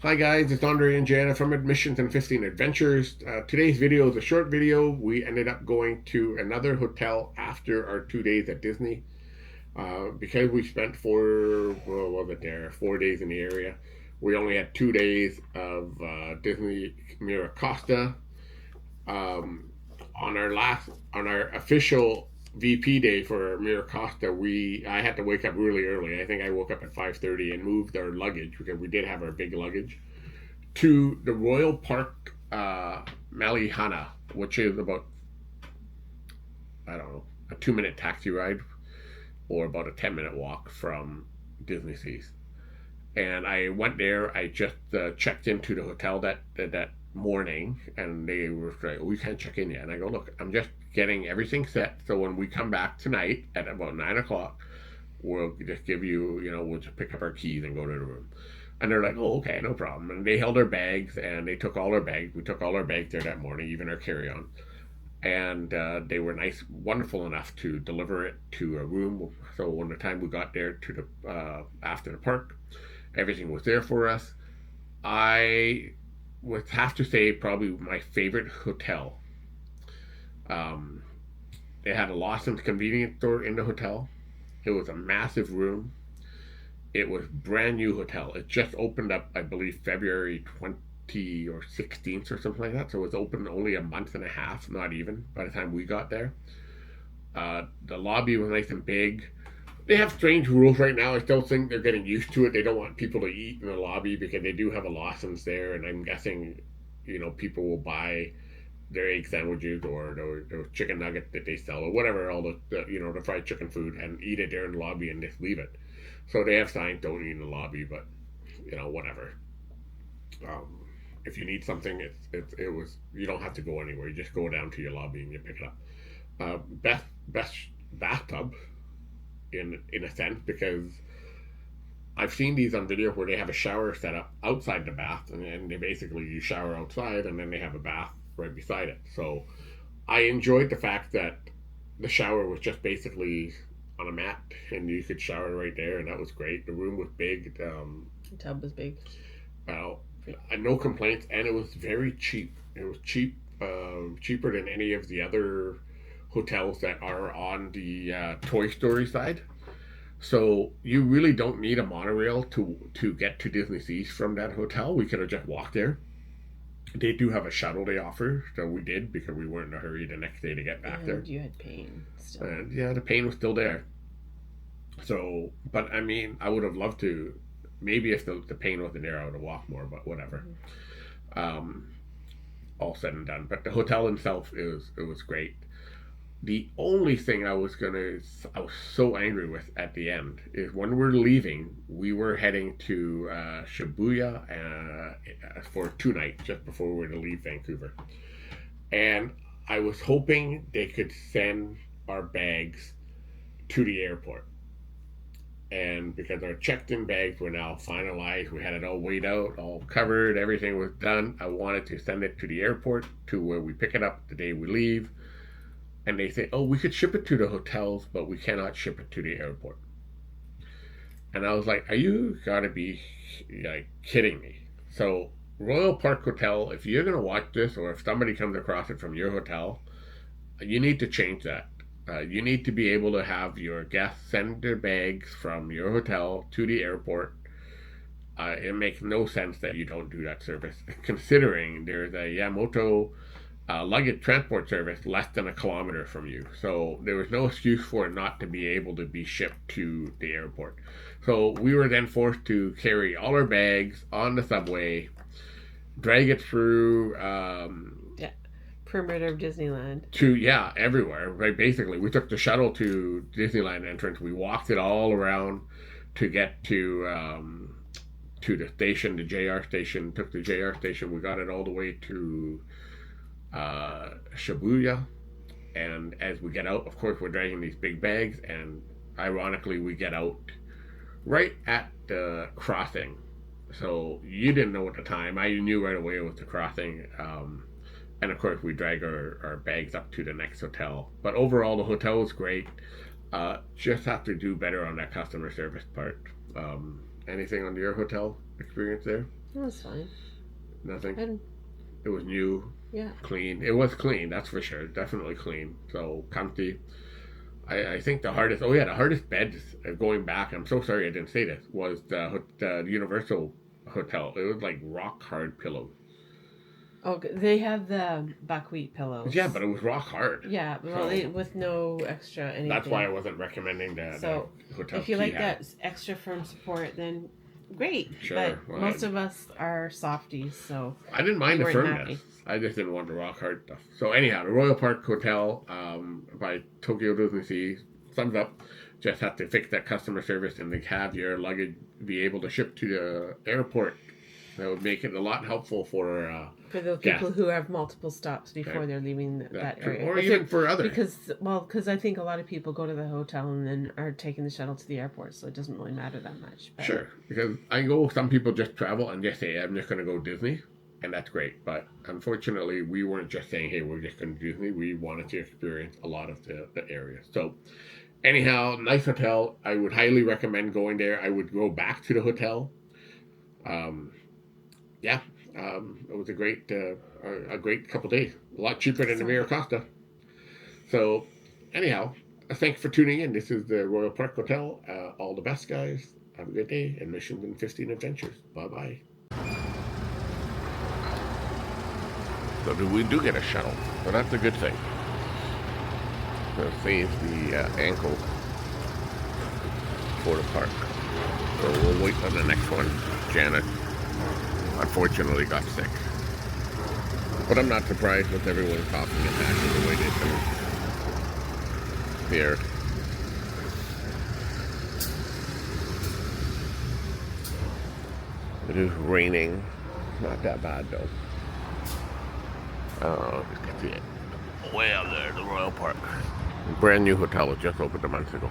Hi guys, it's Andre and Jana from Admissions and 15 Adventures. Today's video is a short video. We ended up going to another hotel after our 2 days at Disney. Because we spent 4 days in the area. We only had 2 days of Disney Miracosta. On our official VP day for Miracosta, I had to wake up really early. I think I woke up at 5:30 and moved our luggage because we did have our big luggage to the Royal Park Malihana, which is about, I don't know, a 2 minute taxi ride or about a 10-minute walk from Disney Seas. And I went there. I just checked into the hotel that morning, and they were like, "We can't check in yet." And I go, "Look, I'm just getting everything set. So when we come back tonight at about 9 o'clock, we'll just give you, we'll just pick up our keys and go to the room." And they're like, "Oh, okay, no problem." And they held our bags, and they took all our bags. We took all our bags there that morning, even our carry-on. And they were nice, wonderful enough to deliver it to a room. So when the time we got there to the after the park, everything was there for us. I would have to say probably my favorite hotel. Um, they had a Lawson's convenience store in the hotel. It was a massive room. It was brand new hotel. It just opened up, I believe, February 20 or 16th or something like that. So it was open only a month and a half, not even, by the time we got there. The lobby was nice and big. They have strange rules right now. I still think they're getting used to it. They don't want people to eat in the lobby because they do have a Lawson's there, and I'm guessing, people will buy their egg sandwiches or the chicken nugget that they sell or whatever, all the fried chicken food, and eat it there in the lobby and just leave it. So they have signs, "Don't eat in the lobby," but whatever. Um, if you need something, it was you don't have to go anywhere. You just go down to your lobby and you pick it up. Best bathtub in a sense, because I've seen these on video where they have a shower set up outside the bath, and they basically you shower outside and then they have a bath right beside it. So I enjoyed the fact that the shower was just basically on a mat and you could shower right there, and that was great. The room was big. The tub was big. Well, no complaints, and it was very cheap. It was cheap, cheaper than any of the other hotels that are on the Toy Story side. So you really don't need a monorail to get to Disney Seas from that hotel. We could have just walked there. They do have a shuttle they offer, so we did because we weren't in a hurry the next day to get back there. And you had pain still. And yeah, the pain was still there. So, but I mean, I would have loved to. Maybe if the pain wasn't there, I would have walked more. But whatever. Um, all said and done. But the hotel itself it was great. The only thing I was so angry with at the end is when we're leaving, we were heading to Shibuya for 2 nights just before we were to leave Vancouver. And I was hoping they could send our bags to the airport. And because our checked in bags were now finalized, we had it all weighed out, all covered, everything was done. I wanted to send it to the airport to where we pick it up the day we leave. And they say, "Oh, we could ship it to the hotels, but we cannot ship it to the airport." And I was like, "Are you gotta be like kidding me?" So Royal Park Hotel, if you're gonna watch this, or if somebody comes across it from your hotel, you need to change that. You need to be able to have your guests send their bags from your hotel to the airport. It makes no sense that you don't do that service, considering there's a Yamamoto luggage transport service less than a kilometer from you. So there was no excuse for it not to be able to be shipped to the airport. So we were then forced to carry all our bags on the subway, drag it through Yeah. Perimeter of Disneyland. to everywhere. Right, basically, we took the shuttle to Disneyland entrance. We walked it all around to get to the station, the JR station. Took the JR station. We got it all the way to Shibuya, and as we get out, of course, we're dragging these big bags, and ironically, we get out right at the crossing. So you didn't know at the time. I knew right away it was the crossing. And of course, we drag our bags up to the next hotel. But overall, the hotel was great. Just have to do better on that customer service part. Anything on your hotel experience there? It was fine. Nothing. And It was new, yeah, clean. It was clean, that's for sure. Definitely clean. So comfy. I think the hardest bed going back. I'm so sorry I didn't say this. Was the Universal Hotel. It was like rock hard pillows. oh, they have the buckwheat pillows. Yeah, but it was rock hard. Yeah, well, with no extra anything. That's why I wasn't recommending So, the hotel. if you like that extra firm support, then great. Sure. But most of us are softies, so I didn't mind we the weren't firmness. happy. I just didn't want the rock hard stuff. So anyhow, the Royal Park Hotel by Tokyo Disney Sea, thumbs up. Just have to fix that customer service and have your luggage be able to ship to the airport. That would make it a lot helpful for the people who have multiple stops before they're leaving that area, or even for others. Because I think a lot of people go to the hotel and then are taking the shuttle to the airport, so it doesn't really matter that much. But sure, because some people just travel and just say, I'm just going to go Disney, and that's great. But unfortunately, we weren't just saying, hey, we're just going to Disney. We wanted to experience a lot of the area. So anyhow, nice hotel. I would highly recommend going there. I would go back to the hotel. It was a great couple days. A lot cheaper than the Mira Costa. So, anyhow, thanks for tuning in. This is the Royal Park Hotel. All the best, guys. Have a good day. And Missions in 15 Adventures. Bye-bye. So we do get a shuttle. So that's a good thing. It'll save the ankle for the park. So we'll wait on the next one. Janet unfortunately got sick. But I'm not surprised with everyone coughing and acting the way they do. Here. It is raining. Not that bad though. You can see it. Way out there, the Royal Park. Brand new hotel. It just opened a month ago.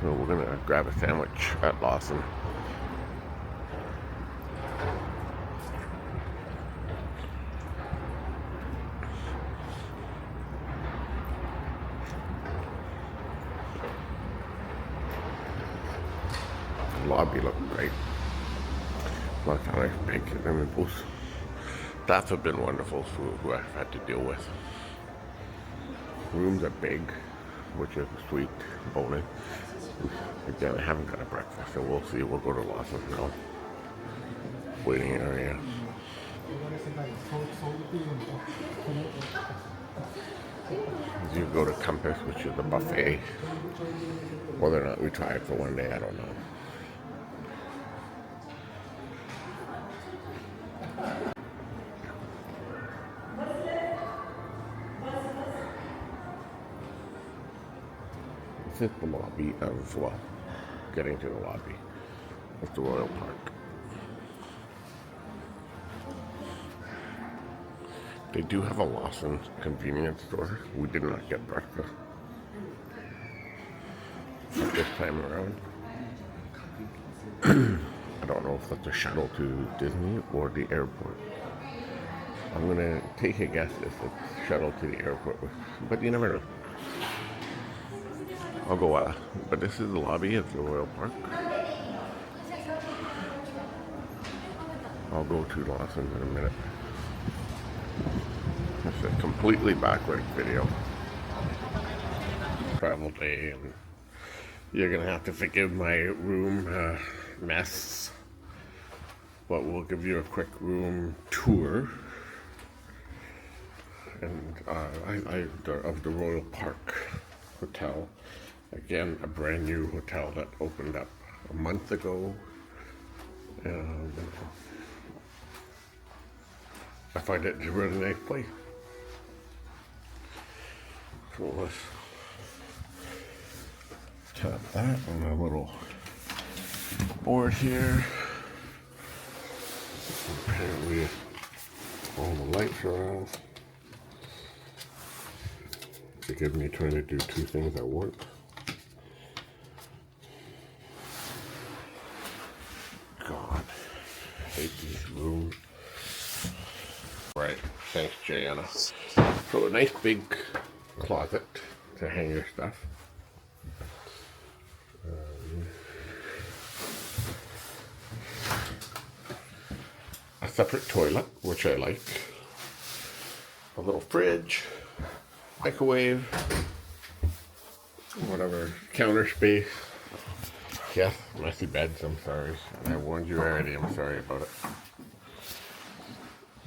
So we're gonna grab a sandwich at Lawson. The lobby looked great. Lots of nice pictures and people's staff have been wonderful who I've had to deal with. Rooms are big, which is a sweet bonus. Again, I haven't got a breakfast, so we'll see. We'll go to Lawson now. Waiting area. You go to Compass, which is a buffet. Whether or not we try it for one day, I don't know. This is the lobby of, well, getting to the lobby of the Royal Park. They do have a Lawson convenience store. We did not get breakfast this time around. I don't know if that's a shuttle to Disney or the airport. I'm gonna take a guess if it's shuttle to the airport, but you never know. I'll go, but this is the lobby of the Royal Park. I'll go to Lawson in a minute. It's a completely backward video. Travel day, and you're gonna have to forgive my room mess, but we'll give you a quick room tour. And of the Royal Park Hotel. Again, a brand new hotel that opened up a month ago. I find it a really nice place. So let's tap that on a little board here. Apparently all the lights are off. Forgive me trying to do two things at once. God, I hate these rooms. Right, thanks, Jayana. So a nice big closet to hang your stuff. separate toilet, which I like. A little fridge, microwave, whatever, counter space. Yes, messy beds, I'm sorry. I warned you already, I'm sorry about it.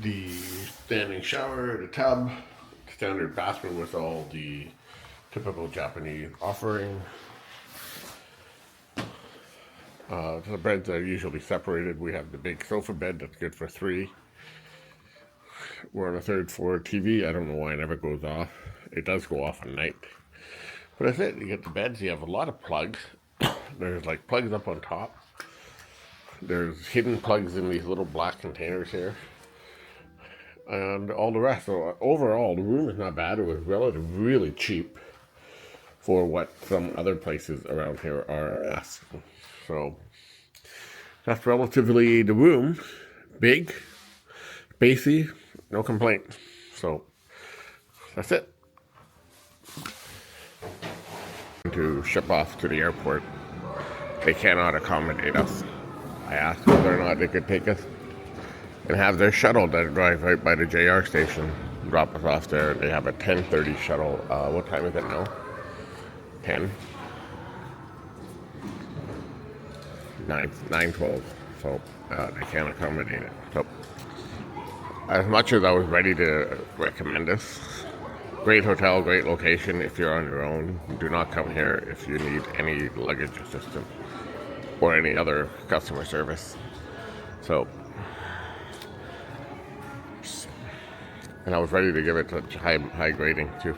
The standing shower, the tub, standard bathroom with all the typical Japanese offering. The beds are usually separated. We have the big sofa bed that's good for 3. We're on a 3rd floor TV. I don't know why it never goes off. It does go off at night. But that's it. You get the beds. You have a lot of plugs. There's like plugs up on top. There's hidden plugs in these little black containers here. And all the rest. So overall, the room is not bad. It was really cheap for what some other places around here are asking. So that's relatively the room. Big, spacey, no complaints. So that's it. To ship off to the airport, they cannot accommodate us. I asked whether or not they could take us and have their shuttle that drive right by the JR station, drop us off there. They have a 10:30 shuttle. What time is it now? 10? 9:12. So they can't accommodate it. So as much as I was ready to recommend this, great hotel, great location if you're on your own. Do not come here if you need any luggage assistance or any other customer service. So, and I was ready to give it a high grading too.